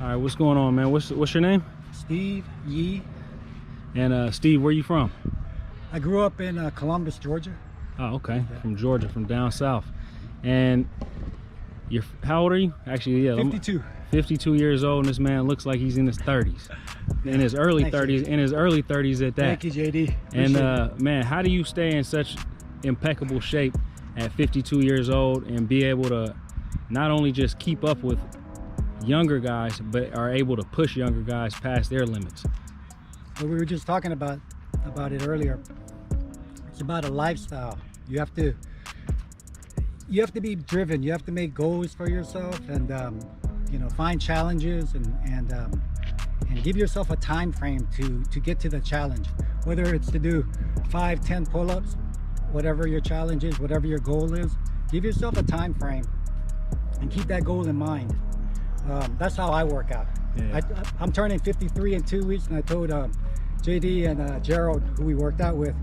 All right, what's going on, man? What's your name? Steve Yee. And Steve, where you from? I grew up in Columbus, Georgia. Oh, okay. Yeah. From Georgia, from down south. And how old are you? Actually, yeah. 52. 52 years old, and this man looks like he's in his 30s. In his early 30s, in his early 30s at that. Thank you, JD. And man, how do you stay in such impeccable shape at 52 years old and be able to not only just keep up with younger guys, but are able to push younger guys past their limits? Well, we were just talking about it earlier. It's about a lifestyle. You have to be driven. You have to make goals for yourself, and you know, find challenges and give yourself a time frame to get to the challenge. Whether it's to do 5-10 pull-ups, whatever your challenge is, whatever your goal is, give yourself a time frame and keep that goal in mind. That's how I work out. Yeah. I'm turning 53 in 2 weeks, and I told JD and Gerald, who we worked out with,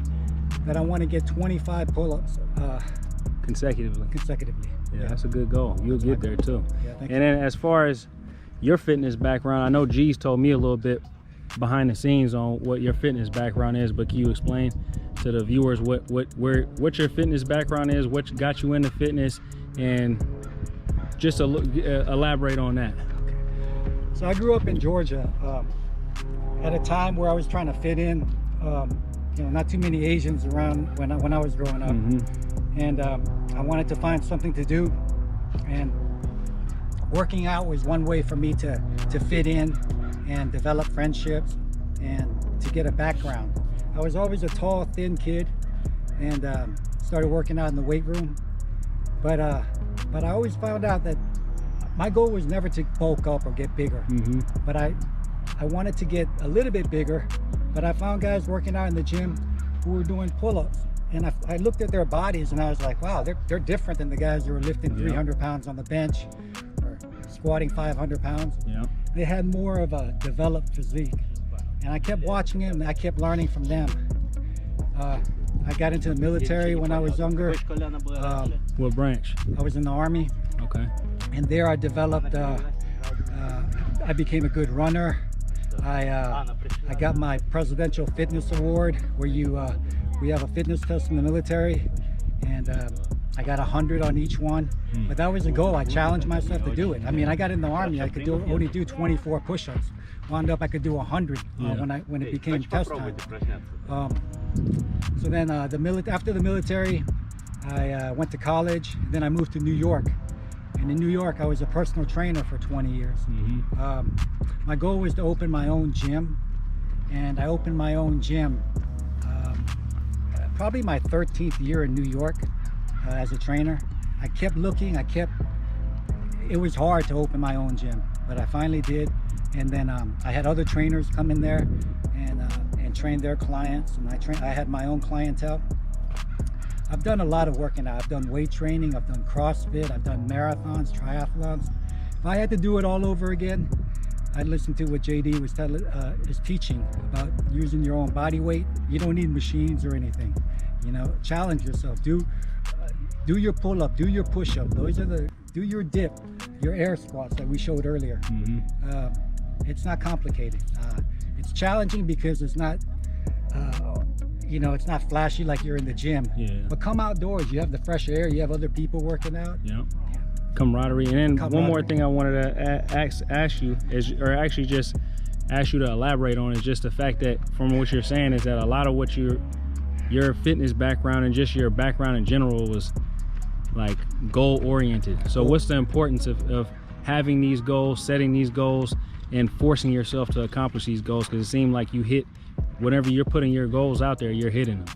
that I want to get 25 pull-ups consecutively. Yeah, that's a good goal. You'll get there too. Yeah, thank you. And then as far as your fitness background, I know G's told me a little bit behind the scenes on what your fitness background is, but can you explain to the viewers what your fitness background is, what got you into fitness, and just elaborate on that. Okay. So I grew up in Georgia at a time where I was trying to fit in. You know, not too many Asians around when I was growing up. Mm-hmm. And I wanted to find something to do, and working out was one way for me to fit in and develop friendships and to get a background. I was always a tall, thin kid, and started working out in the weight room. But I always found out that my goal was never to bulk up or get bigger. Mm-hmm. But I wanted to get a little bit bigger, but I found guys working out in the gym who were doing pull-ups. And I looked at their bodies, and I was like, wow, they're different than the guys who were lifting 300 pounds on the bench or squatting 500 pounds. Yeah. They had more of a developed physique. And I kept watching them, and I kept learning from them. I got into the military when I was younger. What branch? I was in the Army. Okay. And there I developed, I became a good runner. I got my Presidential Fitness Award, where we have a fitness test in the military, and I got 100 on each one. But that was a goal. I challenged myself to do it. I mean, I got in the Army, I could only do 24 push-ups. Wound up I could do 100 when it became test time. So then after the military, I went to college. Then I moved to New York. And in New York, I was a personal trainer for 20 years. Mm-hmm. My goal was to open my own gym, and I opened my own gym probably my 13th year in New York as a trainer. I kept looking, it was hard to open my own gym, but I finally did. And then I had other trainers come in there and train their clients, and I had my own clientele. I've done a lot of working out. I've done weight training, I've done CrossFit, I've done marathons, triathlons. If I had to do it all over again, I'd listen to what JD is teaching about using your own body weight. You don't need machines or anything. You know, challenge yourself. Do your pull-up, do your push-up. Do your dip, your air squats that we showed earlier. Mm-hmm. It's not complicated. It's challenging because it's not, you know, it's not flashy like you're in the gym. Yeah. But come outdoors. You have the fresh air. You have other people working out. Yeah. Camaraderie. And then one more thing I wanted to ask you is, or actually just ask you to elaborate on, is just the fact that from what you're saying is that a lot of what your fitness background and just your background in general was like goal oriented. So what's the importance of having these goals, setting these goals, and forcing yourself to accomplish these goals? Because it seemed like you hit, whenever you're putting your goals out there, you're hitting them.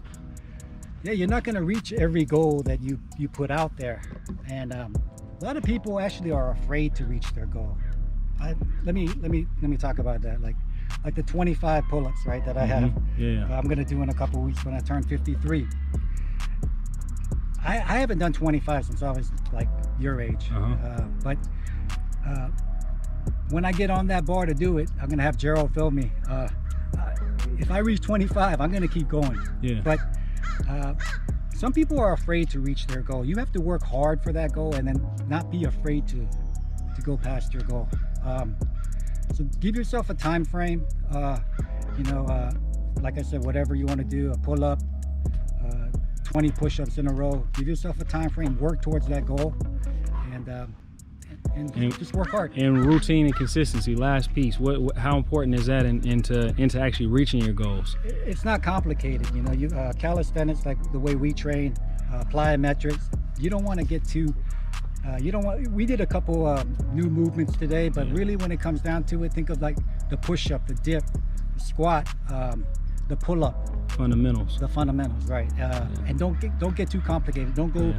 Yeah, you're not going to reach every goal that you put out there, and a lot of people actually are afraid to reach their goal. Let me talk about that. Like the 25 pull-ups, right, that I have. Yeah. I'm going to do in a couple of weeks when I turn 53. I haven't done 25 since I was like your age. But when I get on that bar to do it, I'm going to have Gerald film me. If I reach 25, I'm going to keep going. Yeah. But some people are afraid to reach their goal. You have to work hard for that goal, and then not be afraid to go past your goal. So give yourself a time frame. You know, like I said, whatever you want to do, a pull-up, 20 push-ups in a row. Give yourself a time frame. Work towards that goal, and just work hard. And routine and consistency. Last piece. How important is that into actually reaching your goals? It's not complicated. You know, calisthenics, like the way we train, plyometrics. You don't want to get too. We did a couple new movements today, but really when it comes down to it, think of like the push-up, the dip, the squat, the pull-up. Fundamentals. The fundamentals, right? And don't get too complicated. Don't go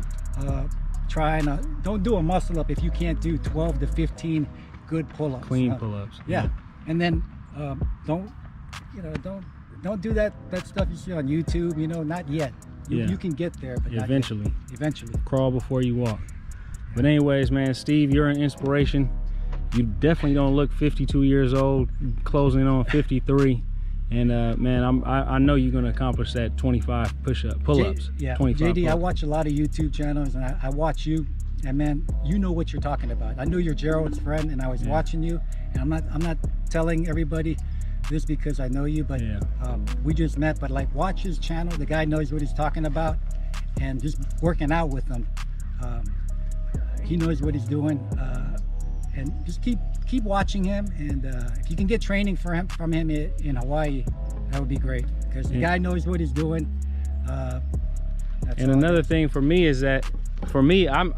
don't do a muscle up if you can't do 12 to 15 good pull-ups. Clean pull-ups. Yeah. And then don't do that stuff you see on YouTube. You know, not yet. You can get there, but eventually. Not yet. Eventually. Crawl before you walk. But anyways, man, Steve, you're an inspiration. You definitely don't look 52 years old, closing on 53. And man, I know you're gonna accomplish that 25 pull-ups. Yeah, 25 JD, I watch a lot of YouTube channels, and I watch you, and man, you know what you're talking about. I knew you're Gerald's friend, and I was watching you, and I'm not telling everybody this because I know you, but we just met. But like, watch his channel. The guy knows what he's talking about, and just working out with him, he knows what he's doing. And just keep watching him, and if you can get training from him in Hawaii, that would be great, because the guy knows what he's doing. And another thing for me is that, for me, I'm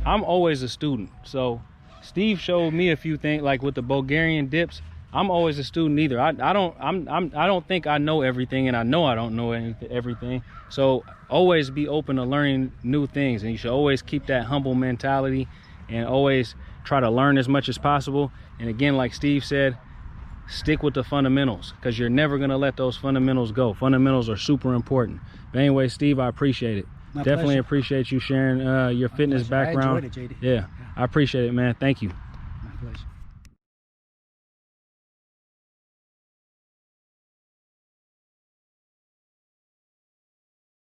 always a student. So Steve showed me a few things, like with the Bulgarian dips. I'm always a student either. I don't think I know everything, and I know I don't know everything. So always be open to learning new things, and you should always keep that humble mentality, and always try to learn as much as possible. And again, like Steve said, stick with the fundamentals, because you're never going to let those fundamentals go. Fundamentals are super important. But anyway, Steve, I appreciate it. My Definitely pleasure. Appreciate you sharing your fitness background. I enjoyed it, JD. Yeah, I appreciate it, man. Thank you. My pleasure.